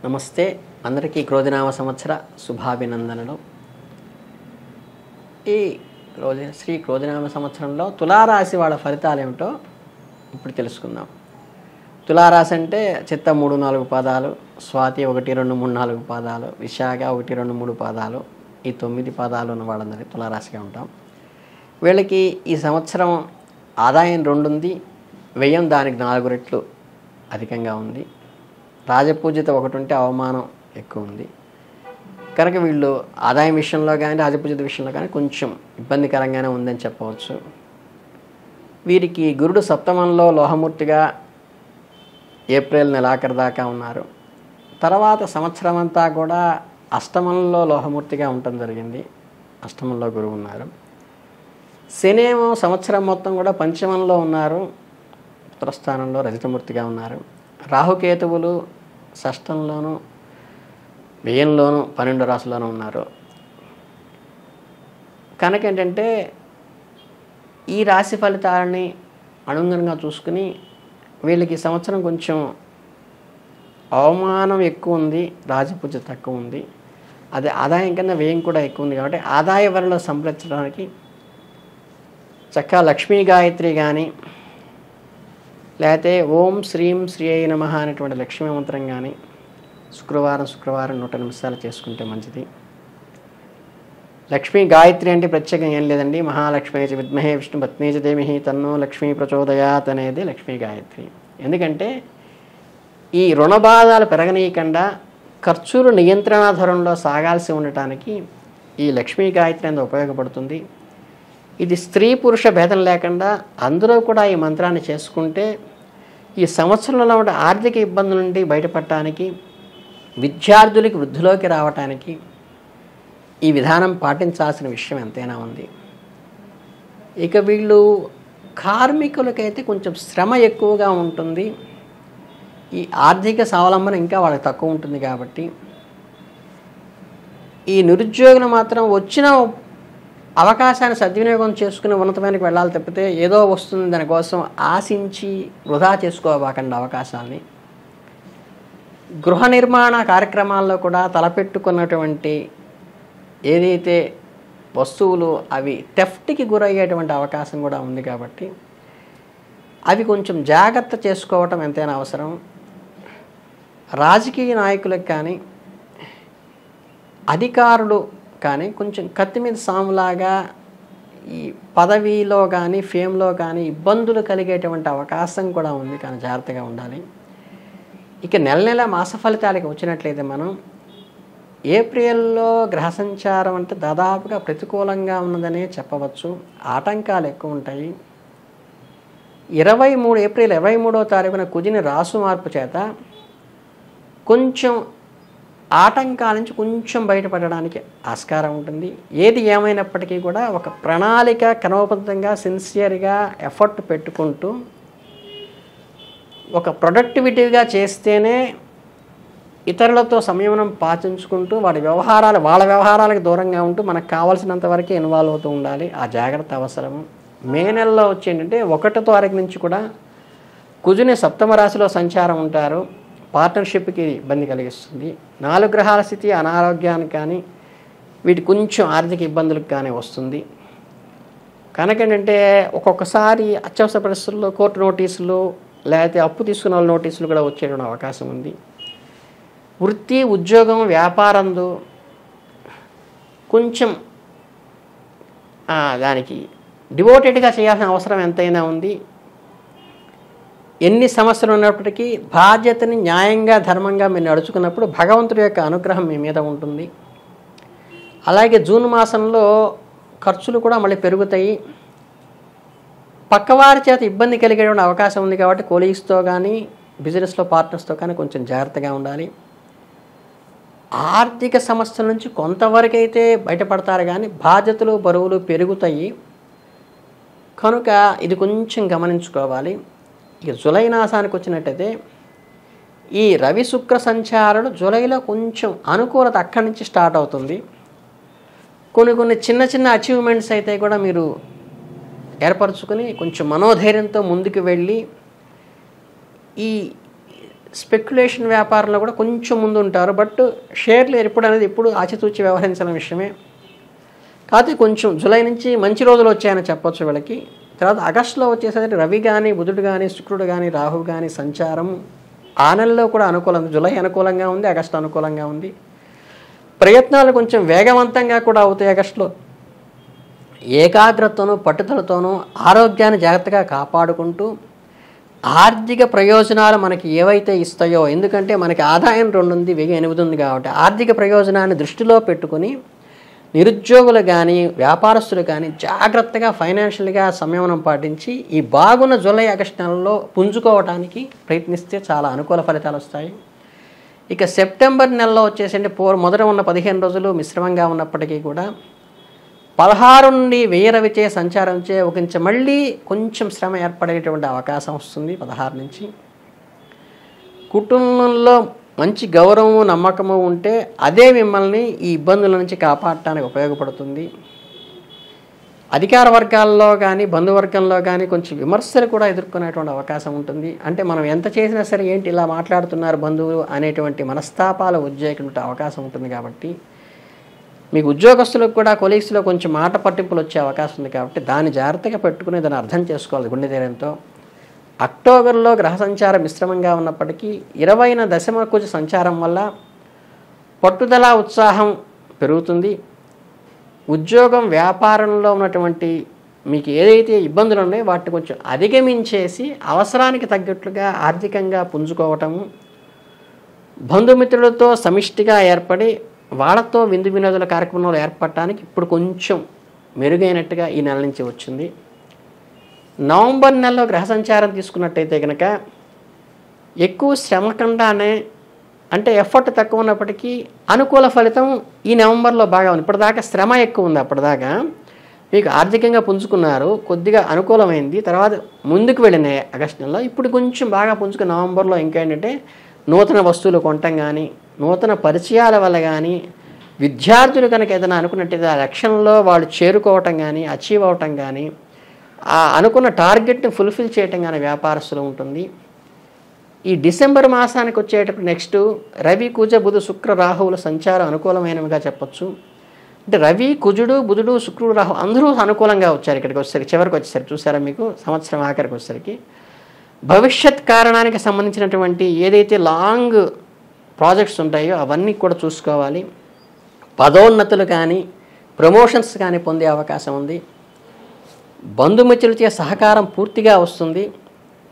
నమస్తే అందరికీ క్రోధినామ సంవత్సర శుభాభినందనలు. ఈ శ్రీ క్రోధినామ సంవత్సరంలో తులారాశి వాళ్ళ ఫలితాలు ఏమిటో ఇప్పుడు తెలుసుకుందాం. తులారాశి అంటే చిత్త 3-4 పాదాలు, స్వాతి 1-2-3-4 పాదాలు, విశాఖ 1-2-3 పాదాలు, ఈ 9 పాదాలు ఉన్న వాళ్ళందరికీ తులారాశిగా ఉంటాం. వీళ్ళకి ఈ సంవత్సరం ఆదాయం 2 ఉంది, వ్యయం దానికి 4 రెట్లు అధికంగా ఉంది. రాజపూజిత 1 ఉంటే అవమానం ఎక్కువ ఉంది. కనుక వీళ్ళు ఆదాయం విషయంలో కానీ రాజపూజిత విషయంలో కానీ కొంచెం ఇబ్బందికరంగానే ఉందని చెప్పవచ్చు. వీరికి గురుడు సప్తమంలో లోహమూర్తిగా ఏప్రిల్ నెలాఖరు దాకా ఉన్నారు. తర్వాత సంవత్సరం అంతా కూడా అష్టమంలో లోహమూర్తిగా ఉండటం జరిగింది. అష్టమంలో గురువు ఉన్నారు. శనేమో సంవత్సరం మొత్తం కూడా పంచమంలో ఉన్నారు, ఉత్తరస్థానంలో రజితమూర్తిగా ఉన్నారు. రాహుకేతువులు షష్టంలోనూ వ్యయంలోనూ 12 రాశుల్లోనూ ఉన్నారు. కనుక ఏంటంటే ఈ రాశి ఫలితాలని అనుగుణంగా చూసుకుని వీళ్ళకి ఈ సంవత్సరం కొంచెం అవమానం ఎక్కువ ఉంది, రాజపూజ తక్కువ ఉంది. అదే ఆదాయం కన్నా వ్యయం కూడా ఎక్కువ ఉంది. కాబట్టి ఆదాయ వరలో సంప్రదించడానికి చక్కగా లక్ష్మీ గాయత్రి కానీ లేకపోతే ఓం శ్రీం శ్రీ అయి నమః అనేటువంటి లక్ష్మీ మంత్రం కానీ శుక్రవారం 100 నిమిషాలు చేసుకుంటే మంచిది. లక్ష్మీ గాయత్రి అంటే ప్రత్యేకంగా ఏం లేదండి. మహాలక్ష్మీ చ విద్మహే విష్ణు పత్నీ చ ధీమహి తన్నో లక్ష్మీ ప్రచోదయాత్ అనేది లక్ష్మీ గాయత్రి. ఎందుకంటే ఈ రుణబాధాలు పెరగనీయకుండా ఖర్చులు నియంత్రణాధరంలో సాగాల్సి ఉండటానికి ఈ లక్ష్మీ గాయత్రి అనేది ఉపయోగపడుతుంది. ఇది స్త్రీ పురుష భేదం లేకుండా అందరూ కూడా ఈ మంత్రాన్ని చేసుకుంటే ఈ సంవత్సరంలో ఉన్న ఆర్థిక ఇబ్బందుల నుండి బయటపడటానికి, విద్యార్థులకి వృద్ధిలోకి రావటానికి ఈ విధానం పాటించాల్సిన విషయం ఎంతైనా ఉంది. ఇక వీళ్ళు కార్మికులకైతే కొంచెం శ్రమ ఎక్కువగా ఉంటుంది. ఈ ఆర్థిక స్వావలంబన ఇంకా వాళ్ళకి తక్కువ ఉంటుంది. కాబట్టి ఈ నిరుద్యోగులు మాత్రం వచ్చిన అవకాశాన్ని సద్వినియోగం చేసుకుని ఉన్నతమైనకి వెళ్ళాలి తప్పితే ఏదో వస్తుంది దానికోసం ఆశించి వృధా చేసుకోవాకండి అవకాశాన్ని. గృహ నిర్మాణ కార్యక్రమాల్లో కూడా తలపెట్టుకున్నటువంటి ఏదైతే వస్తువులు అవి థెఫ్ట్కి గురయ్యేటువంటి అవకాశం కూడా ఉంది. కాబట్టి అవి కొంచెం జాగ్రత్త చేసుకోవటం ఎంతైనా అవసరం. రాజకీయ నాయకులకు కానీ అధికారులు కానీ కొంచెం కత్తి మీద సాములాగా ఈ పదవిలో కానీ ఫేమ్లో కానీ ఇబ్బందులు కలిగేటువంటి అవకాశం కూడా ఉంది. కానీ జాగ్రత్తగా ఉండాలి. ఇక నెల మాస ఫలితాలకి వచ్చినట్లయితే మనం ఏప్రిల్లో గ్రహ సంచారం అంటే దాదాపుగా ప్రతికూలంగా ఉన్నదనే చెప్పవచ్చు. ఆటంకాలు ఎక్కువ ఉంటాయి. ఏప్రిల్ 23వ తారీఖున కుజిని రాసు మార్పు చేత కొంచెం ఆటంకాల నుంచి కొంచెం బయటపడడానికి ఆస్కారం ఉంటుంది. ఏది ఏమైనప్పటికీ కూడా ఒక ప్రణాళిక క్రమబద్ధంగా సిన్సియర్గా ఎఫర్ట్ పెట్టుకుంటూ ఒక ప్రొడక్టివిటీగా చేస్తేనే ఇతరులతో సంయమనం పాటించుకుంటూ వాళ్ళ వ్యవహారాలకు దూరంగా ఉంటూ మనకు కావాల్సినంత వరకే ఇన్వాల్వ్ అవుతూ ఉండాలి. ఆ జాగ్రత్త అవసరము. మే నెలలో వచ్చి ఏంటంటే 1వ తారీఖు నుంచి కూడా కుజుని సప్తమ రాశిలో సంచారం ఉంటారు. పార్ట్నర్షిప్కి ఇబ్బంది కలిగిస్తుంది. 4 గ్రహాల స్థితి అనారోగ్యానికి కానీ వీటి కొంచెం ఆర్థిక ఇబ్బందులకు కానీ వస్తుంది. కనుక ఏంటంటే ఒక్కొక్కసారి అత్యవసర పరిస్థితుల్లో కోర్టు నోటీసులు లేకపోతే అప్పు తీసుకున్న వాళ్ళ నోటీసులు కూడా వచ్చేటువంటి అవకాశం ఉంది. వృత్తి ఉద్యోగం వ్యాపారంలో కొంచెం దానికి డివోటెడ్గా చేయాల్సిన అవసరం ఎంతైనా ఉంది. ఎన్ని సమస్యలు ఉన్నప్పటికీ బాధ్యతని న్యాయంగా ధర్మంగా మీరు నడుచుకున్నప్పుడు భగవంతుడి యొక్క అనుగ్రహం మీ మీద ఉంటుంది. అలాగే జూన్ మాసంలో ఖర్చులు కూడా మళ్ళీ పెరుగుతాయి. పక్కవారి చేత ఇబ్బంది కలిగేటువంటి అవకాశం ఉంది. కాబట్టి కొలీగ్స్తో కానీ బిజినెస్లో పార్ట్నర్స్తో కానీ కొంచెం జాగ్రత్తగా ఉండాలి. ఆర్థిక సమస్యల నుంచి కొంతవరకు అయితే బయటపడతారు కానీ బాధ్యతలు బరువులు పెరుగుతాయి. కనుక ఇది కొంచెం గమనించుకోవాలి. ఇక జూలై మాసానికి వచ్చినట్టయితే ఈ రవి శుక్ర సంచారాలు జూలైలో కొంచెం అనుకూలత అక్కడి నుంచి స్టార్ట్ అవుతుంది. కొన్ని చిన్న అచీవ్మెంట్స్ అయితే కూడా మీరు ఏర్పరచుకొని కొంచెం మనోధైర్యంతో ముందుకు వెళ్ళి ఈ స్పెక్యులేషన్ వ్యాపారంలో కూడా కొంచెం ముందు ఉంటారు. బట్ షేర్లు ఎప్పుడు అనేది ఇప్పుడు ఆచితూచి వ్యవహరించిన విషయమే. కాకపోతే కొంచెం జూలై నుంచి మంచి రోజులు వచ్చాయని చెప్పొచ్చు వీళ్ళకి. తర్వాత ఆగస్టులో వచ్చేసరికి రవి కానీ, బుధుడు కానీ, శుక్రుడు కానీ, రాహు కానీ సంచారం ఆ నెలలో కూడా అనుకూలం. జూలై అనుకూలంగా ఉంది, ఆగస్టు అనుకూలంగా ఉంది. ప్రయత్నాలు కొంచెం వేగవంతంగా కూడా అవుతాయి ఆగస్టులో. ఏకాగ్రతతోనూ పట్టుదలతోనూ ఆరోగ్యాన్ని జాగ్రత్తగా కాపాడుకుంటూ ఆర్థిక ప్రయోజనాలు మనకి ఏవైతే ఇస్తాయో, ఎందుకంటే మనకి ఆదాయం 2 ఉంది, వ్యయం 8 ఉంది కాబట్టి ఆర్థిక ప్రయోజనాన్ని దృష్టిలో పెట్టుకుని నిరుద్యోగులు కానీ, వ్యాపారస్తులు కానీ జాగ్రత్తగా ఫైనాన్షియల్గా సంయమనం పాటించి ఈ బాగున్న జూలై ఆగస్టు నెలలో పుంజుకోవడానికి ప్రయత్నిస్తే చాలా అనుకూల ఫలితాలు వస్తాయి. ఇక సెప్టెంబర్ నెలలో వచ్చేసంటే మొదట ఉన్న 15 రోజులు మిశ్రమంగా ఉన్నప్పటికీ కూడా 16 నుండి వ్యయరవిచే సంచారంచే ఒకంచె మళ్ళీ కొంచెం శ్రమ ఏర్పడేటువంటి అవకాశం వస్తుంది. 16 నుంచి కుటుంబంలో మంచి గౌరవము, నమ్మకము ఉంటే అదే మిమ్మల్ని ఈ ఇబ్బందుల నుంచి కాపాడటానికి ఉపయోగపడుతుంది. అధికార వర్గాల్లో కానీ, బంధువర్గంలో కానీ కొంచెం విమర్శలు కూడా ఎదుర్కొనేటువంటి అవకాశం ఉంటుంది. అంటే మనం ఎంత చేసినా సరే ఏంటి ఇలా మాట్లాడుతున్నారు బంధువులు అనేటువంటి మనస్తాపాలు ఉద్రేకేటువంటి అవకాశం ఉంటుంది. కాబట్టి మీకు ఉద్యోగస్తులకు కూడా కొలీగ్స్లో కొంచెం మాట పట్టింపులు వచ్చే అవకాశం ఉంది. కాబట్టి దాన్ని జాగ్రత్తగా పెట్టుకుని దాన్ని అర్థం చేసుకోవాలి గుండె ధైర్యంతో. అక్టోబర్లో గ్రహ సంచారం మిశ్రమంగా ఉన్నప్పటికీ 20న దశమ కుజ సంచారం వల్ల పట్టుదల, ఉత్సాహం పెరుగుతుంది. ఉద్యోగం, వ్యాపారంలో ఉన్నటువంటి మీకు ఏదైతే ఇబ్బందులు ఉన్నాయో వాటిని కొంచెం అధిగమించేసి అవసరానికి తగ్గట్లుగా ఆర్థికంగా పుంజుకోవటము, బంధుమిత్రులతో సమిష్టిగా ఏర్పడి వాళ్ళతో విందు వినోదుల కార్యక్రమంలో ఏర్పడటానికి ఇప్పుడు కొంచెం మెరుగైనట్టుగా ఈ నెల నుంచి వచ్చింది. నవంబర్ నెలలో గ్రహ సంచారం తీసుకున్నట్టయితే కనుక ఎక్కువ శ్రమ కండానే, అంటే ఎఫర్ట్ తక్కువ ఉన్నప్పటికీ అనుకూల ఫలితం ఈ నవంబర్లో బాగా ఉంది. ఇప్పటిదాకా శ్రమ ఎక్కువ ఉంది. అప్పటిదాకా మీకు ఆర్థికంగా పుంజుకున్నారు, కొద్దిగా అనుకూలమైంది. తర్వాత ముందుకు వెళ్ళినాయి ఆగస్టు నెలలో. ఇప్పుడు కొంచెం బాగా పుంజుకుని నవంబర్లో ఇంకేంటంటే నూతన వస్తువులు కొనటం కానీ, నూతన పరిచయాల వల్ల కానీ, విద్యార్థులు కనుక ఏదైనా అనుకున్నట్టయితే ఆ లక్ష్యంలో వాళ్ళు చేరుకోవటం కానీ, అచీవ్ అవటం కానీ, ఆ అనుకున్న టార్గెట్ని ఫుల్ఫిల్ చేయటం కానీ వ్యాపారస్తులు ఉంటుంది. ఈ డిసెంబర్ మాసానికి వచ్చేటప్పుడు నెక్స్ట్ రవి, కుజ, బుధ, శుక్ర, రాహువుల సంచారం అనుకూలమైనవిగా చెప్పచ్చు. అంటే రవి, కుజుడు, బుధుడు, శుక్రుడు, రాహు అందరూ అనుకూలంగా వచ్చారు. ఇక్కడికి వచ్చేసరికి చివరికి వచ్చేసరికి చూసారా మీకు సంవత్సరం ఆఖరికి వచ్చేసరికి భవిష్యత్ కారణానికి సంబంధించినటువంటి ఏదైతే లాంగ్ ప్రాజెక్ట్స్ ఉంటాయో అవన్నీ కూడా చూసుకోవాలి. పదోన్నతులు కానీ, ప్రమోషన్స్ కానీ పొందే అవకాశం ఉంది. బంధుమిత్రులచే సహకారం పూర్తిగా వస్తుంది.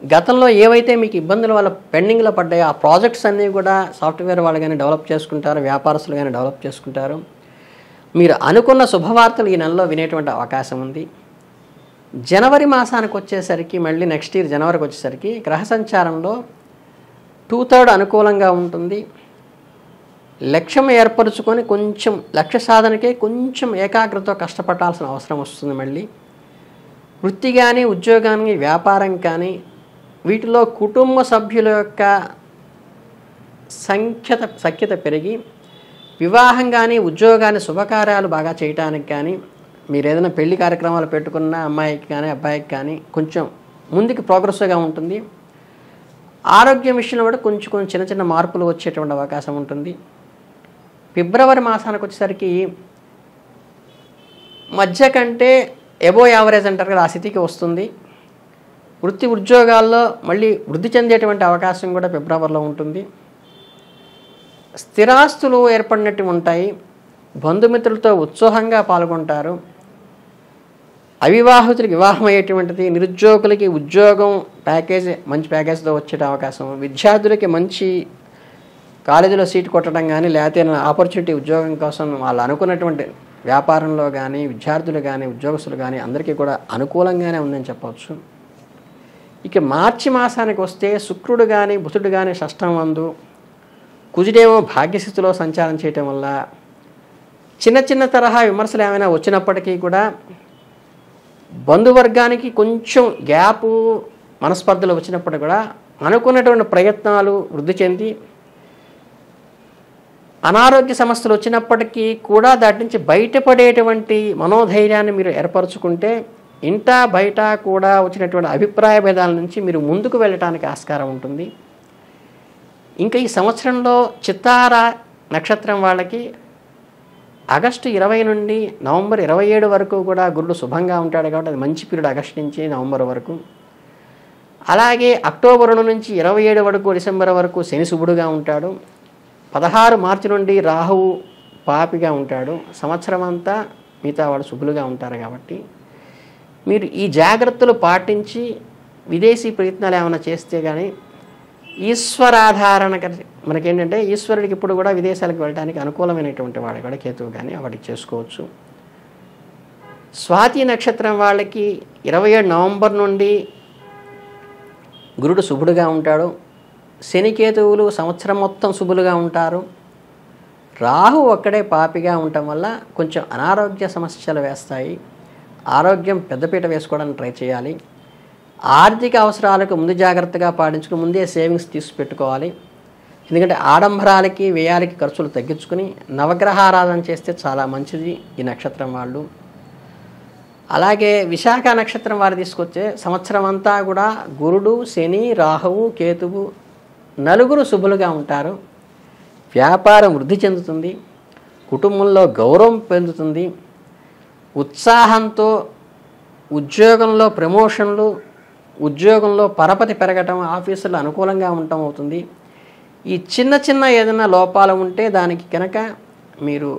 గతంలో ఏవైతే మీకు ఇబ్బందుల వల్ల పెండింగ్లో పడ్డాయో ఆ ప్రాజెక్ట్స్ అన్నీ కూడా సాఫ్ట్వేర్ వాళ్ళు కానీ డెవలప్ చేసుకుంటారు, వ్యాపారస్తులు కానీ డెవలప్ చేసుకుంటారు. మీరు అనుకున్న శుభవార్తలు ఈ నెలలో వినేటువంటి అవకాశం ఉంది. జనవరి మాసానికి వచ్చేసరికి మళ్ళీ నెక్స్ట్ ఇయర్ జనవరికి వచ్చేసరికి గ్రహ సంచారంలో 2/3 అనుకూలంగా ఉంటుంది. లక్ష్యం ఏర్పరచుకొని కొంచెం లక్ష్య సాధనకే కొంచెం ఏకాగ్రతతో కష్టపడాల్సిన అవసరం వస్తుంది. మళ్ళీ వృత్తి కానీ, ఉద్యోగానికి, వ్యాపారం కానీ వీటిలో కుటుంబ సభ్యుల యొక్క సఖ్యత పెరిగి వివాహం కానీ, ఉద్యోగాన్ని, శుభకార్యాలు బాగా చేయడానికి కానీ, మీరు ఏదైనా పెళ్లి కార్యక్రమాలు పెట్టుకున్న అమ్మాయికి కానీ, అబ్బాయికి కానీ కొంచెం ముందుకు ప్రోగ్రెస్గా ఉంటుంది. ఆరోగ్యం విషయంలో కూడా కొంచెం చిన్న చిన్న మార్పులు వచ్చేటువంటి అవకాశం ఉంటుంది. ఫిబ్రవరి మాసానికి వచ్చేసరికి మధ్య కంటే ఎబో యావరేజ్ అంటారు కదా, ఆ స్థితికి వస్తుంది. వృత్తి ఉద్యోగాల్లో మళ్ళీ వృద్ధి చెందేటువంటి అవకాశం కూడా ఫిబ్రవరిలో ఉంటుంది. స్థిరాస్తులు ఏర్పడినట్టు ఉంటాయి. బంధుమిత్రులతో ఉత్సాహంగా పాల్గొంటారు. అవివాహితులకి వివాహం అయ్యేటువంటిది, నిరుద్యోగులకి ఉద్యోగం ప్యాకేజ్ మంచి ప్యాకేజ్తో వచ్చే అవకాశం, విద్యార్థులకి మంచి కాలేజీలో సీట్ కొట్టడం కానీ, లేకపోతే ఆపర్చునిటీ ఉద్యోగం కోసం వాళ్ళు అనుకున్నటువంటి వ్యాపారంలో కానీ, విద్యార్థులు కానీ, ఉద్యోగస్తులు కానీ అందరికీ కూడా అనుకూలంగానే ఉందని చెప్పవచ్చు. ఇక మార్చి మాసానికి వస్తే శుక్రుడు కానీ, బుధుడు కానీ షష్టం నందు, కుజుడేమో భాగ్యస్థితిలో సంచారం చేయటం వల్ల చిన్న చిన్న తరహా విమర్శలు ఏమైనా వచ్చినప్పటికీ కూడా బంధువర్గానికి కొంచెం గ్యాపు, మనస్పర్ధలు వచ్చినప్పటికీ కూడా అనుకున్నటువంటి ప్రయత్నాలు వృద్ధి చెంది, అనారోగ్య సమస్యలు వచ్చినప్పటికీ కూడా దాటి నుంచి బయటపడేటువంటి మనోధైర్యాన్ని మీరు ఏర్పరచుకుంటే ఇంట బయట కూడా వచ్చినటువంటి అభిప్రాయ భేదాల నుంచి మీరు ముందుకు వెళ్ళటానికి ఆస్కారం ఉంటుంది. ఇంకా ఈ సంవత్సరంలో చిత్తార నక్షత్రం వాళ్ళకి ఆగస్టు 20 నుండి నవంబర్ 27 వరకు కూడా గురుడు శుభంగా ఉంటాడు కాబట్టి అది మంచి పీరియడ్ ఆగస్టు నుంచి నవంబర్ వరకు. అలాగే అక్టోబర్ నుంచి 27 వరకు డిసెంబర్ వరకు శని శుభుడుగా ఉంటాడు. 16 మార్చి నుండి రాహువు పాపిగా ఉంటాడు. సంవత్సరం అంతా మిగతా వాడు శుభులుగా ఉంటారు. కాబట్టి మీరు ఈ జాగ్రత్తలు పాటించి విదేశీ ప్రయత్నాలు ఏమైనా చేస్తే కానీ ఈశ్వరాధారణ మనకేంటంటే ఈశ్వరుడికి ఇప్పుడు కూడా విదేశాలకు వెళ్ళడానికి అనుకూలమైనటువంటి వాడు కూడా కేతువు కానీ వాటికి చేసుకోవచ్చు. స్వాతి నక్షత్రం వాళ్ళకి 27 నవంబర్ నుండి గురుడు శుభుడుగా ఉంటాడు. శనికేతువులు సంవత్సరం మొత్తం శుభులుగా ఉంటారు. రాహు ఒక్కడే పాపిగా ఉండటం వల్ల కొంచెం అనారోగ్య సమస్యలు వేస్తాయి. ఆరోగ్యం పెద్దపీట వేసుకోవడానికి ట్రై చేయాలి. ఆర్థిక అవసరాలకు ముందు జాగ్రత్తగా పాటించుకుని ముందే సేవింగ్స్ తీసి పెట్టుకోవాలి. ఎందుకంటే ఆడంబరాలకి వ్యయాలకి ఖర్చులు తగ్గించుకుని నవగ్రహారాధన చేస్తే చాలా మంచిది ఈ నక్షత్రం వాళ్ళు. అలాగే విశాఖ నక్షత్రం వారు తీసుకొచ్చే సంవత్సరం అంతా కూడా గురుడు, శని, రాహువు, కేతువు నలుగురు శుభులుగా ఉంటారు. వ్యాపారం వృద్ధి చెందుతుంది. కుటుంబంలో గౌరవం పెరుగుతుంది. ఉత్సాహంతో ఉద్యోగంలో ప్రమోషన్లు, ఉద్యోగంలో పరపతి పెరగటం, ఆఫీసులో అనుకూలంగా ఉండటం అవుతుంది. ఈ చిన్న చిన్న ఏదైనా లోపాలు ఉంటే దానికి కనుక మీరు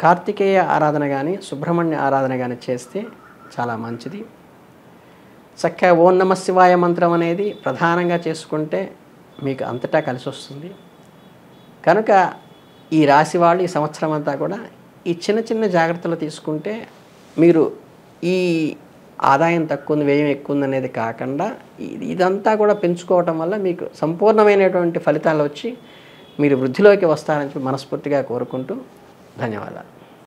కార్తికేయ ఆరాధన కానీ సుబ్రహ్మణ్య ఆరాధన కానీ చేస్తే చాలా మంచిది. చక్కగా ఓం నమః శివాయ మంత్రం అనేది ప్రధానంగా చేసుకుంటే మీకు అంతటా కలిసి వస్తుంది. కనుక ఈ రాశి వాళ్ళు ఈ సంవత్సరం అంతా కూడా ఈ చిన్న చిన్న జాగ్రత్తలు తీసుకుంటే మీరు ఈ ఆదాయం తక్కువ ఉంది, వ్యయం ఎక్కువ ఉంది అనేది కాకుండా ఇదంతా కూడా పెంచుకోవటం వల్ల మీకు సంపూర్ణమైనటువంటి ఫలితాలు వచ్చి మీరు వృద్ధిలోకి వస్తారని మనస్ఫూర్తిగా కోరుకుంటూ ధన్యవాదాలు.